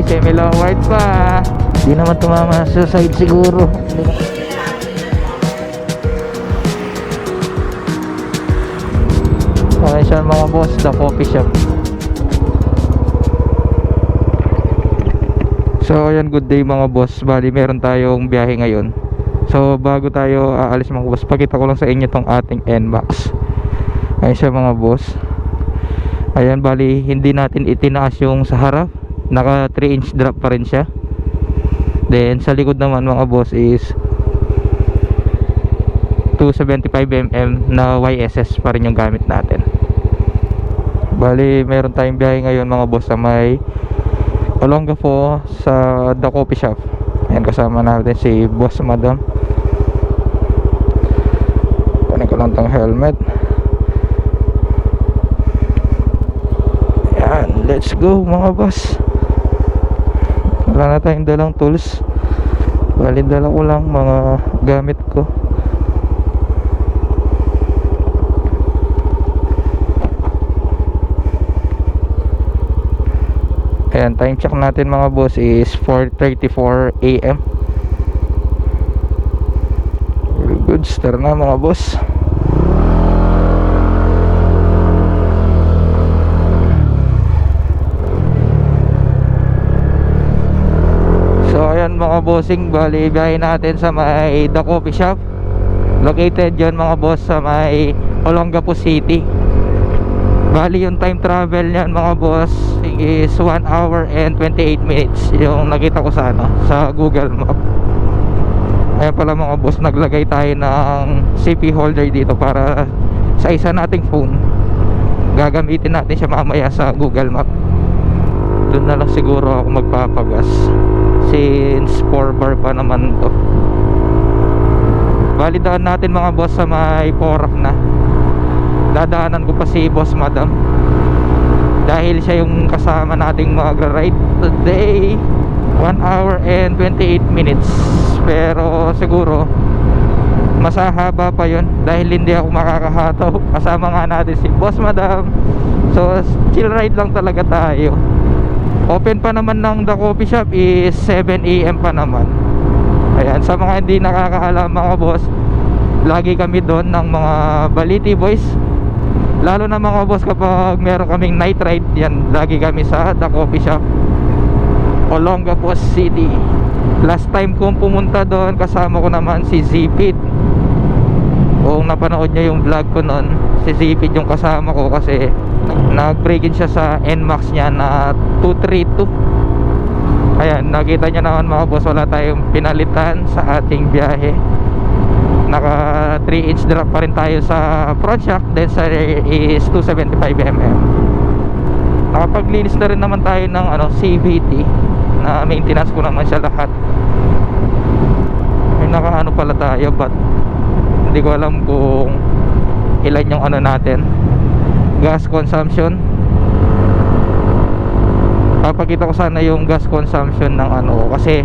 semi-long white pa. Di naman tumama sa side siguro. Okay siya mga boss, the coffee shop. So ayan, good day mga boss. Bali meron tayong biyahe ngayon. So bago tayo aalis mga boss, pakita ko lang sa inyo tong ating NMAX. Ayan siya mga boss. Ayan, bali hindi natin itinaas yung sa harap. Naka 3-inch drop pa rin siya. Then sa likod naman mga boss is 275mm na YSS pa rin yung gamit natin. Bali meron tayong biyahe ngayon mga boss sa may Olongapo sa The Coffee Shop. Ayan, kasama natin si Boss Madam. Kunin ko lang tong helmet. Ayan, let's go mga boss. Wala na tayong dalang tools. Bali dala ko lang mga gamit ko. Ayan, time check natin mga boss is 4:34 AM. Very good, start na mga boss. So ayan mga bossing, bali biyahe natin sa may The Coffee Shop. Located yon mga boss sa may Olongapo City. Bali yung time travel niyan mga boss is 1 hour and 28 minutes yung nakita ko sa sa Google Map. Ayan pala mga boss, naglagay tayo ng CP holder dito para sa isa nating phone. Gagamitin natin siya mamaya sa Google Map. Doon na lang siguro ako magpapagas since 4 bar pa naman to. Bali daan natin mga boss sa may Porac na. Dadaanan ko pa si Boss Madam dahil siya yung kasama nating mag-ride today. 1 hour and 28 minutes. Pero siguro masahaba pa yun dahil hindi ako makakahataw. Kasama nga natin si Boss Madam. So chill ride lang talaga tayo. Open pa naman ng The Coffee Shop is 7 AM pa naman. Ayan, sa mga hindi nakakaalam mga boss, lagi kami doon ng mga Baliti boys. Lalo na mga boss kapag meron kaming night ride, yan, lagi kami sa The Coffee Shop, Olongapo City. Last time kong pumunta doon, kasama ko naman si Zipid. Kung napanood niya yung vlog ko noon, si Zipid yung kasama ko kasi nag-break-in siya sa NMAX niya na 232. Ayan, nakita niya naman mga boss, wala tayong pinalitan sa ating biyahe. Naka 3-inch drop pa rin tayo sa front shock. Then sa rear is 275mm. Nakapaglinis na rin naman tayo ng CVT na maintenance ko naman siya lahat. May nakaano pala tayo, but hindi ko alam kung ilan yung natin, gas consumption. Papakita ko sana yung gas consumption ng kasi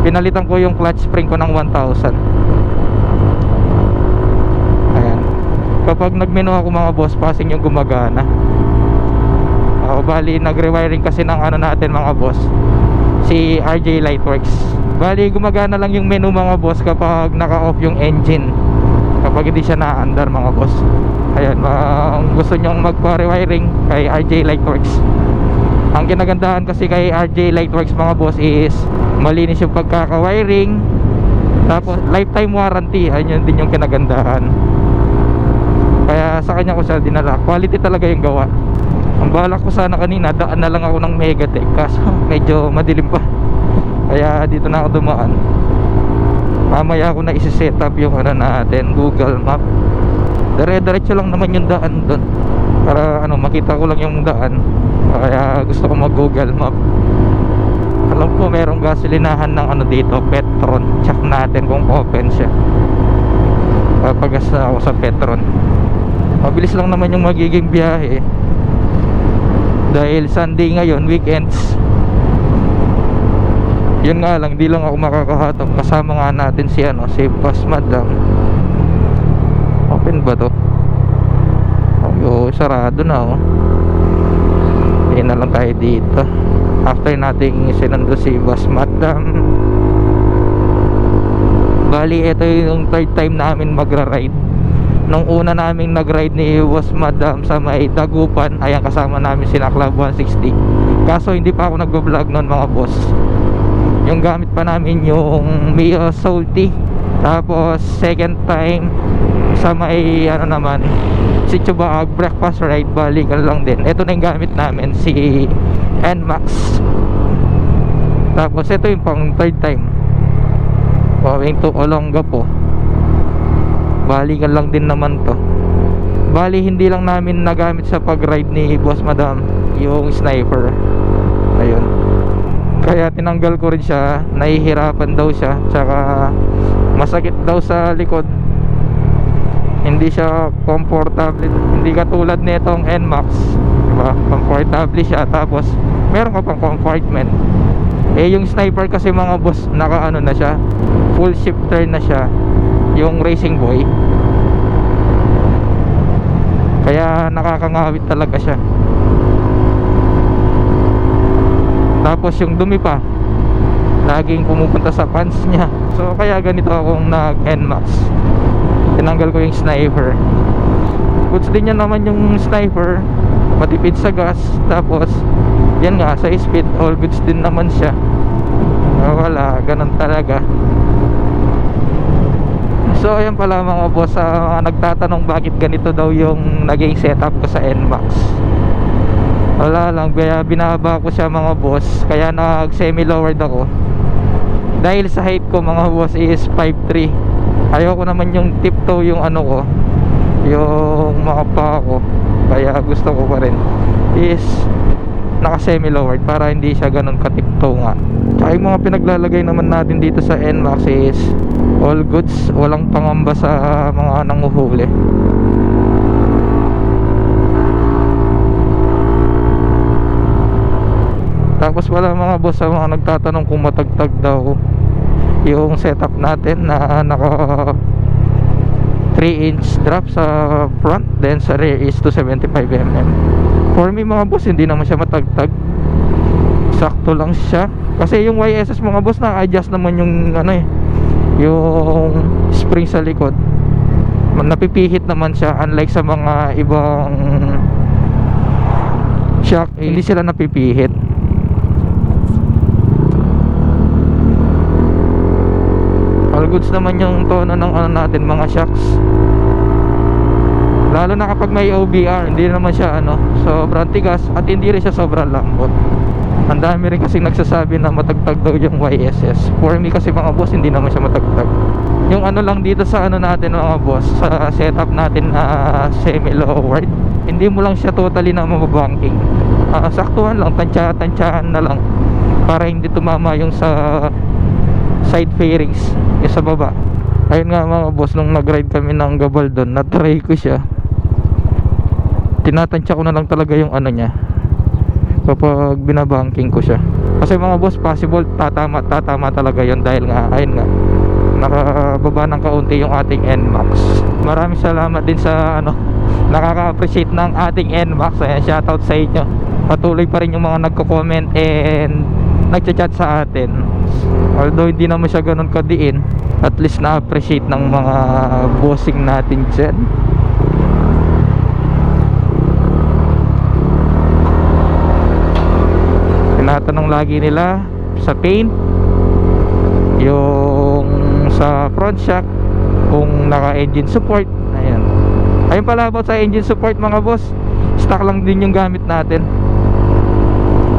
pinalitan ko yung clutch spring ko ng 1,000. Kapag nagmenu ako mga boss, passing yung gumagana. Bali nag-rewiring kasi ng natin mga boss, si RJ Lightworks. Bali gumagana lang yung menu mga boss kapag naka-off yung engine, kapag hindi siya na-andar mga boss. Ayan, gusto nyong magpa-rewiring kay RJ Lightworks. Ang kinagandahan kasi kay RJ Lightworks mga boss is malinis yung pagkaka-wiring, tapos lifetime warranty. Ayun din yung kinagandahan. Kaya sa kanya ko siya dinala. Quality talaga yung gawa. Ang balak ko sana kanina, daan na lang ako ng Megatech, kaso medyo madilim pa. Kaya dito na ako dumaan. Mamaya ako na isi-set up yung natin, Google Map. Dire-diretso lang naman yung daan doon, para makita ko lang yung daan. Kaya gusto ko mag Google Map. Alam ko merong gasolinahan ng dito, Petron. Check natin kung open siya. Papagas na ako sa Petron. Mabilis lang naman yung magiging biyahe dahil Sunday ngayon, weekends. Yun nga lang, di lang ako makakahatap. Kasama nga natin si Boss Madam. Open ba to? Sarado na Hindi na lang tayo dito. after nating sinundo si Boss Madam. Bali ito yung third time namin magra-ride. Nung una naming nag-ride ni Boss Madam sa may Dagupan, ayan, kasama namin sina Club 160. Kaso hindi pa ako nagbo-vlog noon mga boss. Yung gamit pa namin yung Mio Salty. Tapos second time sa may ano naman, si Chubaag breakfast ride, balikan lang din. Ito na yung gamit namin, si NMAX. Tapos ito yung pang third time, going to Olongapo. Balikan lang din naman to. Bali hindi lang namin nagamit sa pag-ride ni Boss Madam yung sniper. Ayun, kaya tinanggal ko rin siya. Nahihirapan daw siya, tsaka masakit daw sa likod. Hindi siya comfortable, hindi katulad nitong NMAX, diba? Comfortable siya, tapos meron ka pang compartment. Yung sniper kasi mga boss, naka ano na siya, full shifter na siya, yung Racing Boy. Kaya nakakangawit talaga siya. Tapos yung dumi pa laging pumupunta sa pants niya. So kaya ganito akong nag-NMAX. Tinanggal ko yung sniper. Goods din yan naman yung sniper, matipid sa gas. Tapos yan nga, sa speed all goods din naman siya. Wala, ganun talaga. So ayan pala mga boss, sa mga nagtatanong bakit ganito daw yung naging setup ko sa NMAX. Wala lang, kaya binaba ko siya mga boss. Kaya nag semi lowered ako. Dahil sa height ko mga boss is 5'3". Ayoko naman yung tiptoe yung ano ko, yung mga paa ko. Kaya gusto ko pa rin is naka semi lowered para hindi siya ganun katiptoe nga. Tsaka yung mga pinaglalagay naman natin dito sa NMAX is all goods, walang pangamba sa mga nanguhuli. Tapos wala mga boss, sa mga nagtatanong kung matagtag daw yung setup natin na naka 3-inch drop sa front, then sa rear is 275mm. For me mga boss, hindi naman siya matagtag, sakto lang siya. Kasi yung YSS mga boss, na-adjust naman yung ano yung spring sa likod, napipihit naman siya. Unlike sa mga ibang shock, hindi sila napipihit. All goods naman yung tono ng ano natin, mga shocks. Lalo na kapag may OBR, hindi naman siya ano, sobrang tigas at hindi rin siya sobrang lambot. Ang dami rin kasing nagsasabi na matagtag daw yung YSS. For me kasi mga boss, hindi naman siya matagtag. Yung ano lang dito sa ano natin mga boss, sa setup natin na semi-lowered, hindi mo lang siya totally na mababanking. Saktuhan lang, tansyahan na lang para hindi tumama yung sa side fairings, yung sa baba. Ayun nga mga boss, nung nag-ride kami ng Gabaldon, na-try ko siya. Tinatansya ko na lang talaga yung ano niya kapag binabanking ko siya. Kasi mga boss, possible tatama talaga yon, dahil nga ayun nga, nakababa ng kaunti yung ating NMAX. Maraming salamat din sa ano, nakaka-appreciate ng ating NMAX. Ayan, shoutout sa inyo. Patuloy pa rin yung mga nagko-comment and nagchat-chat sa atin. Although hindi naman siya ganun kadiin, at least na-appreciate ng mga bossing natin dyan. Tinatanong lagi nila sa paint, yung sa front shock, kung naka engine support. Ayan, ayun pala about sa engine support mga boss, stock lang din yung gamit natin.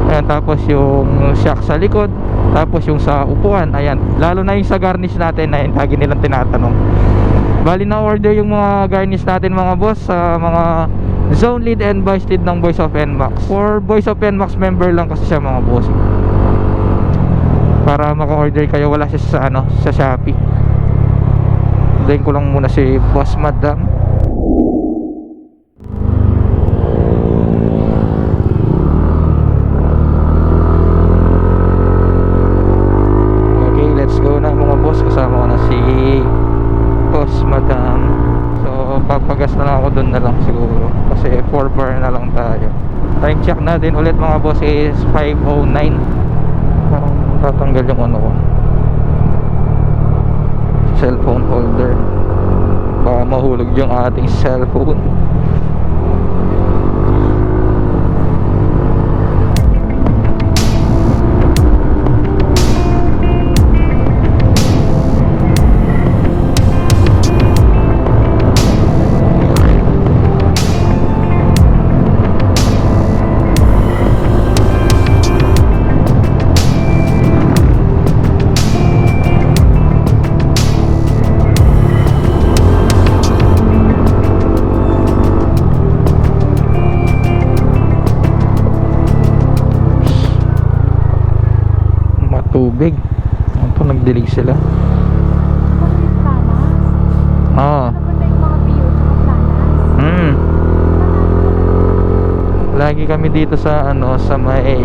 Ayan, tapos yung shock sa likod, tapos yung sa upuan. Ayan, lalo na yung sa garnish natin, ayun, lagi nilang tinatanong. Bali na order yung mga garnish natin mga boss sa mga zone lead and vice lead ng Voice of NMAX. For Voice of NMAX member lang kasi siya mga boss, para maka-order kayo. Wala siya sa ano, sa Shopee. Dahin ko lang muna si Boss Madam. Okay, let's go na mga boss. Kasama ko na si Boss Madam. So papagas na lang ako dun na lang siguro, kasi 4 bar na lang tayo. Time check natin ulit mga boss is 5:09. Parang tatanggal yung ano ko, cellphone holder, baka mahulog yung ating cellphone. Tubig. Ano to, nagdilig sila. Oo. Lagi kami dito sa ano, sa may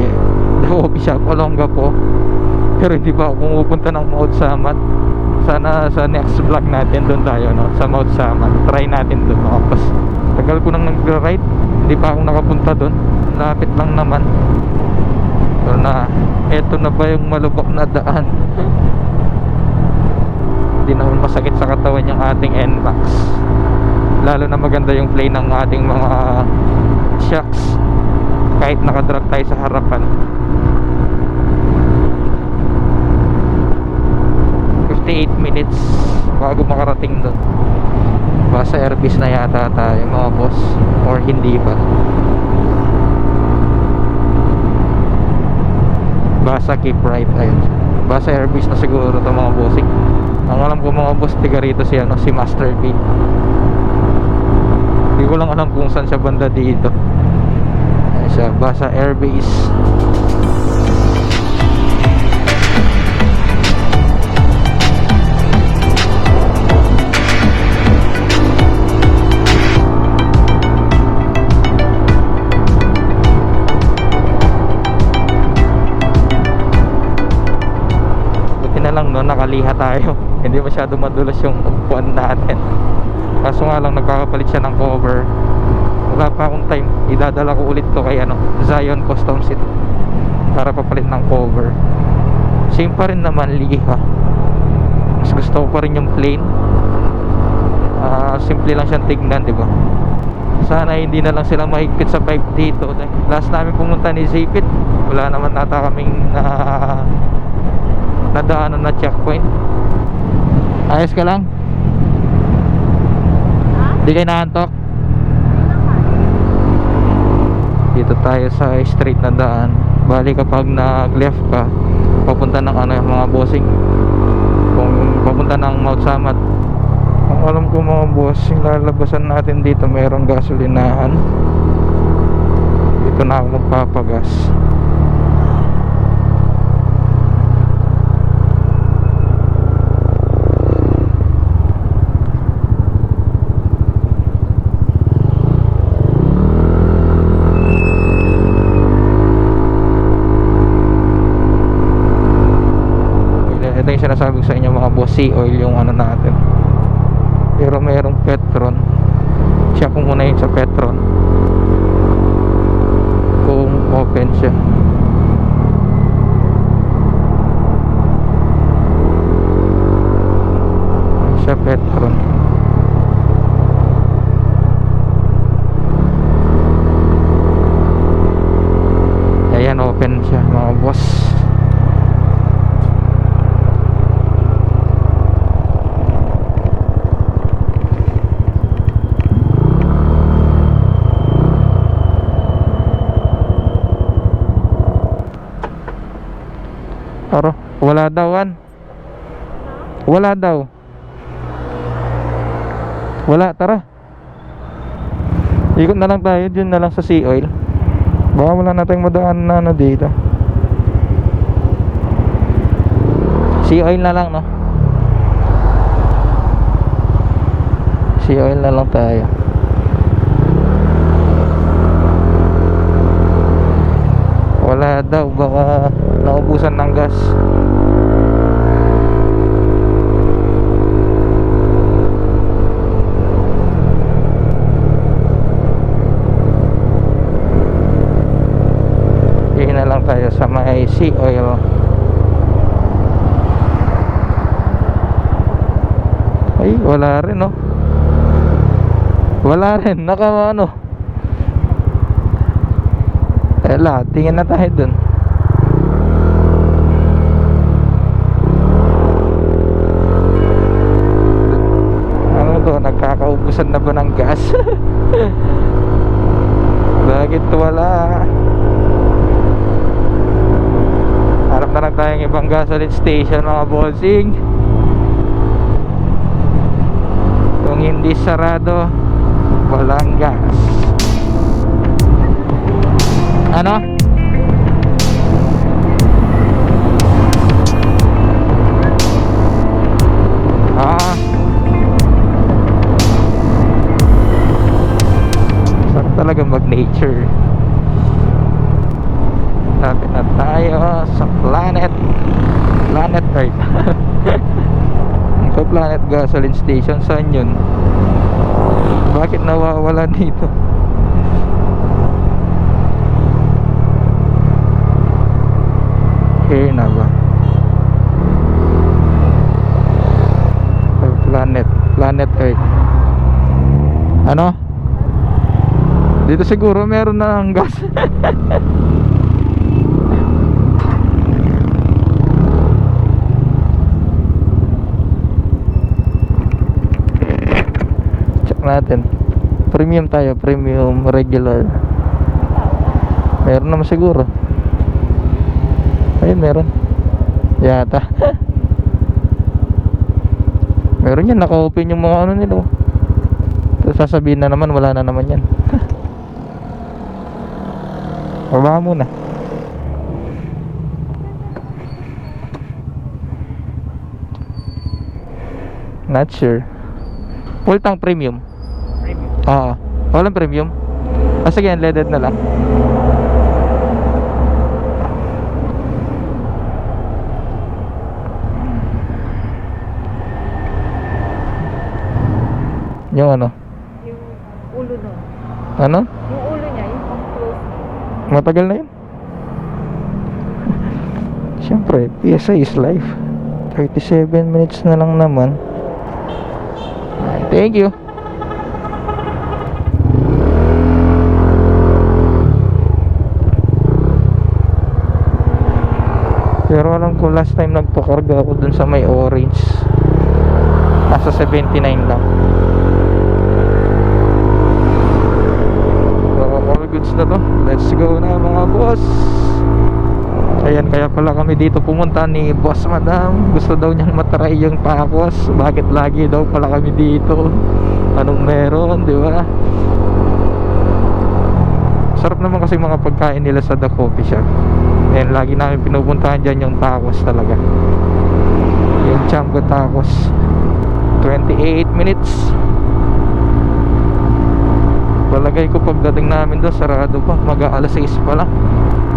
coffee shop Olongapo. Pero hindi pa ako pumupunta ng Mount Samat. Sana sa next vlog natin doon tayo, no, sa Mount Samat. Try natin doon, no. Tapos tagal ko nang nag-ride, hindi pa ako nakapunta doon. Lapit lang naman. So na, eto na ba yung malubak na daan? Hindi naman masakit sa katawan yung ating NMAX. Lalo na maganda yung play ng ating mga shocks kahit nakadrag tayo sa harapan. 58 minutes bago makarating doon. Basta airbase na yata tayo mga boss, or hindi ba? Basa keep right, ayun. Basa airbase na siguro ito mga bossing. Ang alam ko mga boss, tiga rito si, ano, si Master B. Hindi ko lang alam kung saan siya banda dito. Ayun siya, Basa airbase. Nakaliha tayo. Hindi masyado madulas yung upuan natin. Kaso nga lang nagkakapalit siya ng cover. Wala pa akong time. Idadala ko ulit to kay ano, Zion Custom Seat para papalit ng cover. Same pa rin naman, liha. Mas gusto ko pa rin yung plain. Simple lang siyang tignan, di ba? Sana hindi na lang sila mahigpit sa pipe dito. Last namin pumunta ni Zipit, wala naman nata kaming nadaanan na checkpoint. Ayos ka lang? Di kayo naantok? Dito tayo sa straight na daan. Bali kapag nag left ka papunta ng ano, mga bossing, kung papunta ng Mount Samat. Ang alam ko mga bossing, lalabasan natin dito mayroong gasolinahan. Dito na ako magpapagas. Ito yung sinasabi ko sa inyo mga boss, sea oil yung ano natin. Pero mayroong Petron. Check ko muna yun sa Petron kung open siya. Siya Petron. Ayan, open siya mga boss. Aro, wala daw an. Wala daw. Wala, tara. Ikot na lang tayo, dyan na lang sa sea oil. Baka wala na tayong madaan na ano dito. Sea oil na lang, no? Sea oil na lang tayo. Wala daw, baka naubusan ng gas. naman tayo sa may sea oil. Ay, wala rin, no? Wala rin, naka ano. Wala, tingin na tayo dun. Ano to, nagkakaubusan na ba ng gas? Bakit wala? Harap na lang tayong ibang gasoline station, mga bossing. Kung hindi sarado, walang gas. Ano? Sarap talaga mag-nature. Lapit na tayo sa Planet Earth. Sa Planet Gasoline Station, saan yun? Bakit nawawala dito? Here na ba? Planet Earth. Ano? Dito siguro meron na ng gas. Check natin. Premium tayo, premium regular. Meron naman siguro. Ayun, meron. Yata. Meron yan, naka-open yung mga ano nila. Tapos sasabihin na naman, wala na naman yan. Baba muna. Not sure. Full tank premium. Oo. Walang premium. Sige, unleaded na lang. Yung ano? Yung ulo nun. Ano? Yung ulo niya, yung pang-close. Matagal na yun. Siyempre, PSA is life. 37 minutes na lang naman. Thank you. Pero alam ko last time nagpakarga ako dun sa may orange, nasa 79 lang. All goods na to. Let's go na mga boss. Ayan, kaya pala kami dito pumunta ni Boss Madam. Gusto daw niyang matry yung tacos. Bakit lagi daw pala kami dito? Anong meron, di ba? Sarap naman kasi mga pagkain nila sa The Coffee Shop. And lagi namin pinupuntahan dyan yung tacos talaga. Yung Chango Tacos. 28 minutes. Palagay ko pagdating namin doon sarado pa, mag-aalas 6 pa lang.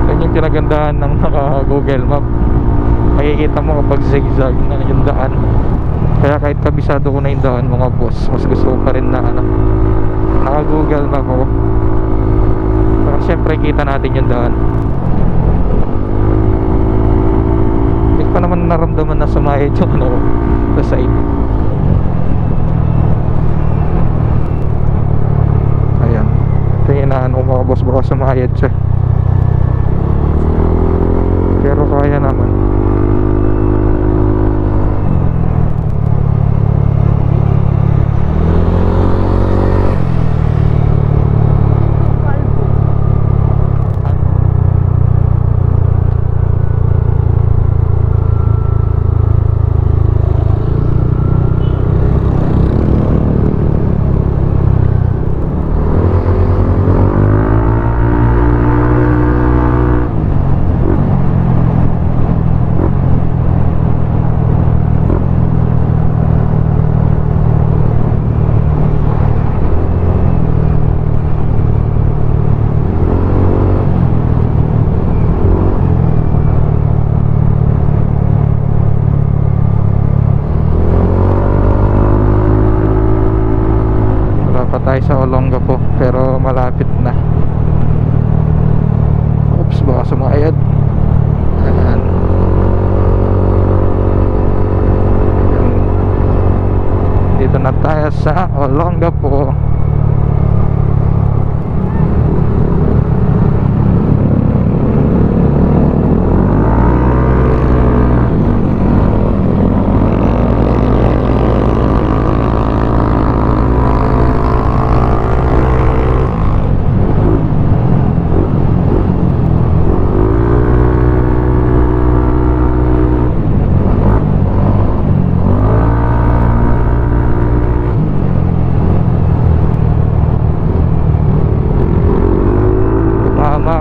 Yan yung kinagandahan ng naka-Google Map. Makikita mo kapag zigzag na yung daan. Kaya kahit kabisado ko na yung daan mga boss, mas gusto ko pa rin na naka-Google Map ako. Para syempre kita natin yung daan. Hindi pa naman naramdaman na sumayad yung sa side. Ayan, tingin na mga boss, baka sumayad siya. Pero kaya naman.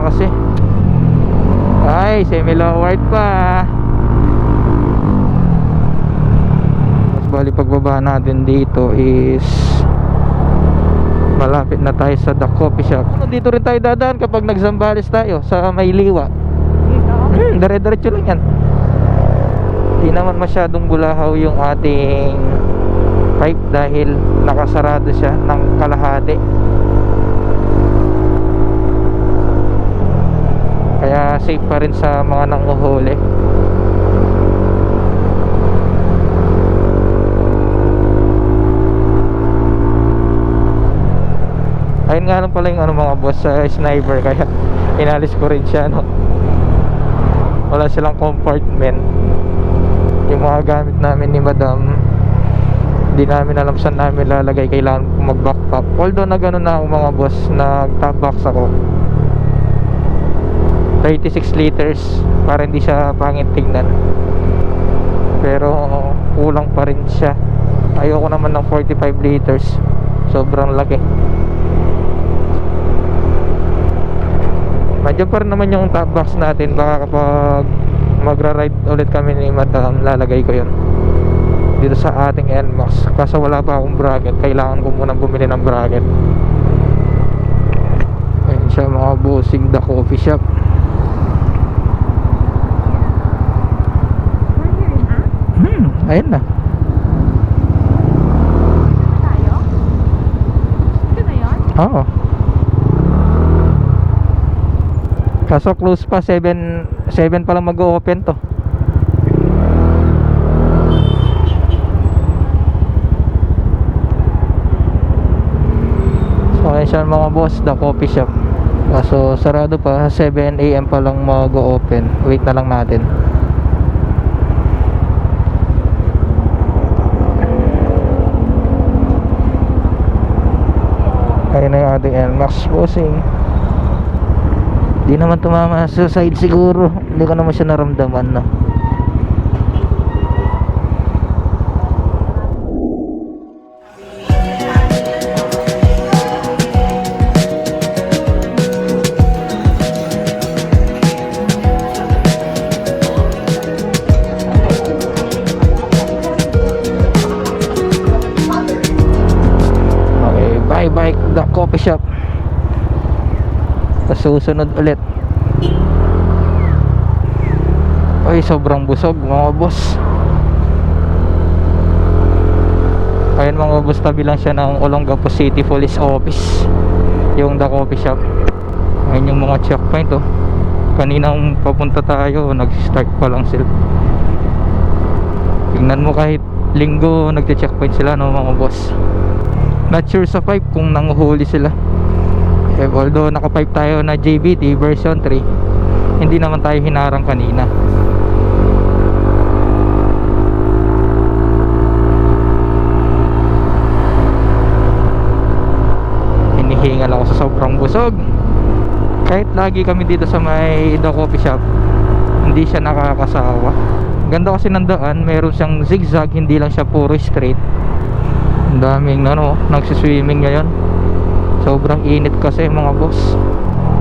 kasi. Ay, semi-lowered pa. Mas bali pagbaba natin dito is malapit na tayo sa The Coffee Shop. Dito rin tayo dadaan kapag nag-Zambales tayo sa Mailiwa. Dito? Dire-diretso lang yan. Di naman masyadong bulahaw yung ating pipe dahil nakasarado siya ng kalahati. Kaya safe pa rin sa mga nanguhuli. Ayun nga lang pala yung ano mga boss sa sniper, kaya inalis ko rin siya, no. Wala silang compartment. Yung mga gamit namin ni madam, hindi namin alam saan namin lalagay, kailangan mag backpack. Although na gano'n na ako mga boss, nag top box ako 36 liters para hindi siya pangit tignan, pero kulang pa rin siya. Ayoko naman ng 45 liters, sobrang laki. Medyo pa rin naman yung top box natin, baka kapag magra-ride ulit kami ni madam, lalagay ko yun dito sa ating NMAX. Kaso wala pa akong bracket, kailangan ko munang bumili ng bracket. Ayun siya mga bossing, The Coffee Shop. Ayun na. Tayo? Ito na yun? Oo. Kaso close pa, 7 pa lang mag-open to. So ayun siya mga boss, The Coffee Shop. Kaso sarado pa, 7 AM pa lang mag-open. Wait na lang natin. Ayun na yung ating NMAX bossing. Di naman tumama sa side siguro. Hindi ko naman siya naramdaman, no. Okay, bye bye The Coffee Shop. Sa susunod ulit. Ay, sobrang busog mga boss. Ayun mga boss, tabi lang siya ng Olongapo City Police Office, yung The Coffee Shop. Ayun yung mga checkpoint, oh. Kaninang papunta tayo, nag-start pa lang sila. Tingnan mo, kahit linggo nagche-checkpoint sila, no mga boss. Not sure sa 5 kung nanguhuli sila. Although naka-pipe tayo na JBT version 3, hindi naman tayo hinarang kanina. Hinihingal ako sa sobrang busog. Kahit lagi kami dito sa may The Coffee Shop, hindi siya nakakasawa. Ganda kasi ng daan, meron siyang zigzag, hindi lang siya puro straight. Ang daming nagsiswimming ngayon. Sobrang init kasi mga boss.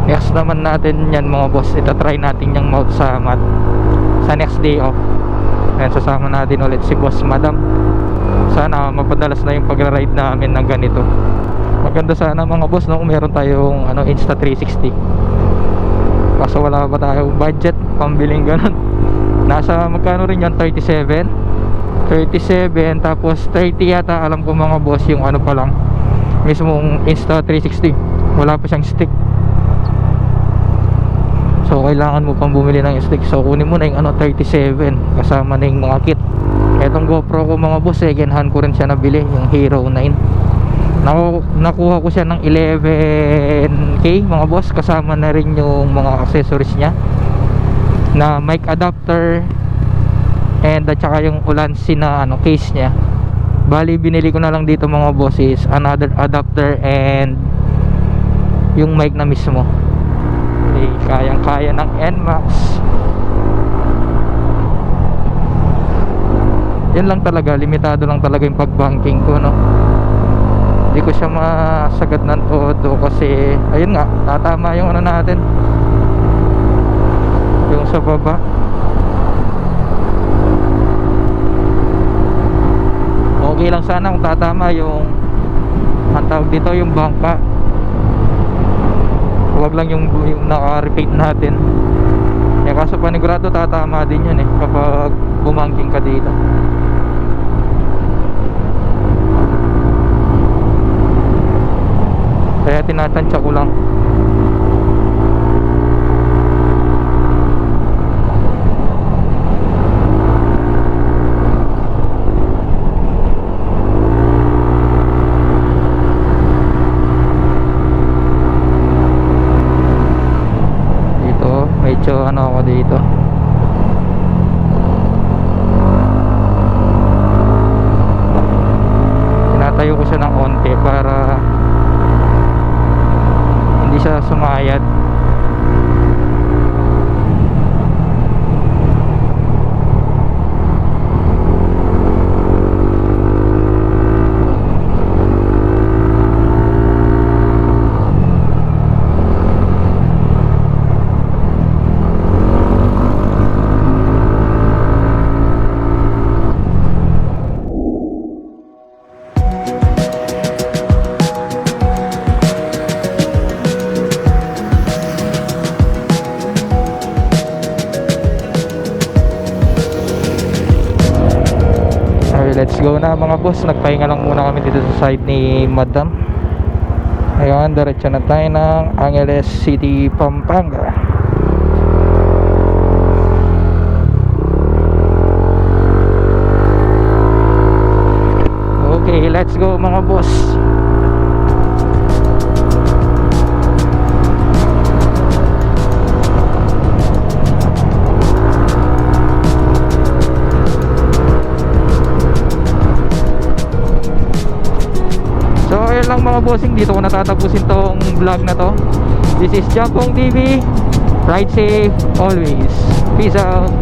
Next naman natin yan mga boss, itatry natin yung Mount Samat sa next day off. Ayan, sasama natin ulit si boss madam. Sana mapadalas na yung pagra-ride namin ng ganito. Maganda sana mga boss, no, kung meron tayong Insta360. Kaso wala pa tayong budget pambiling ganun. Nasa magkano rin yan, 37 tapos 30 yata alam ko mga boss, yung pa lang mismong Insta360, wala pa siyang stick. So kailangan mo pang bumili ng stick. So kunin mo na yung 37 kasama na yung mga kit. Etong GoPro ko mga boss, second hand ko rin siya nabili, yung Hero 9. Nakuha ko siya ng 11k mga boss, kasama na rin yung mga accessories niya na mic adapter and at saka yung Ulanzi na case niya. Bali binili ko na lang dito mga boss is another adapter and yung mic na mismo. Okay, kayang kaya ng NMAX. Yan lang talaga, limitado lang talaga yung pagbanking ko, no. Hindi ko siya masagad ng todo kasi ayun nga, tatama yung natin, Yung sa baba. Okay lang sana kung tatama yung ang tawag dito, yung bangka. Huwag lang yung naka-repeat natin. Kaso panigurado tatama din yun kapag bumangking ka dito. Kaya tinatansya ko lang. Medyo ano ako dito, tinatayo ko siya ng onte para hindi siya sumayad. Let's go na mga boss. Nagpahinga lang muna kami dito sa side ni Madam. Ayun, diretso na tayo ng Angeles City, Pampanga. Okay, let's go mga boss. Lang mga bossing, dito ko natatapusin tong vlog na to. This is Jampong TV. Ride safe always. Peace out.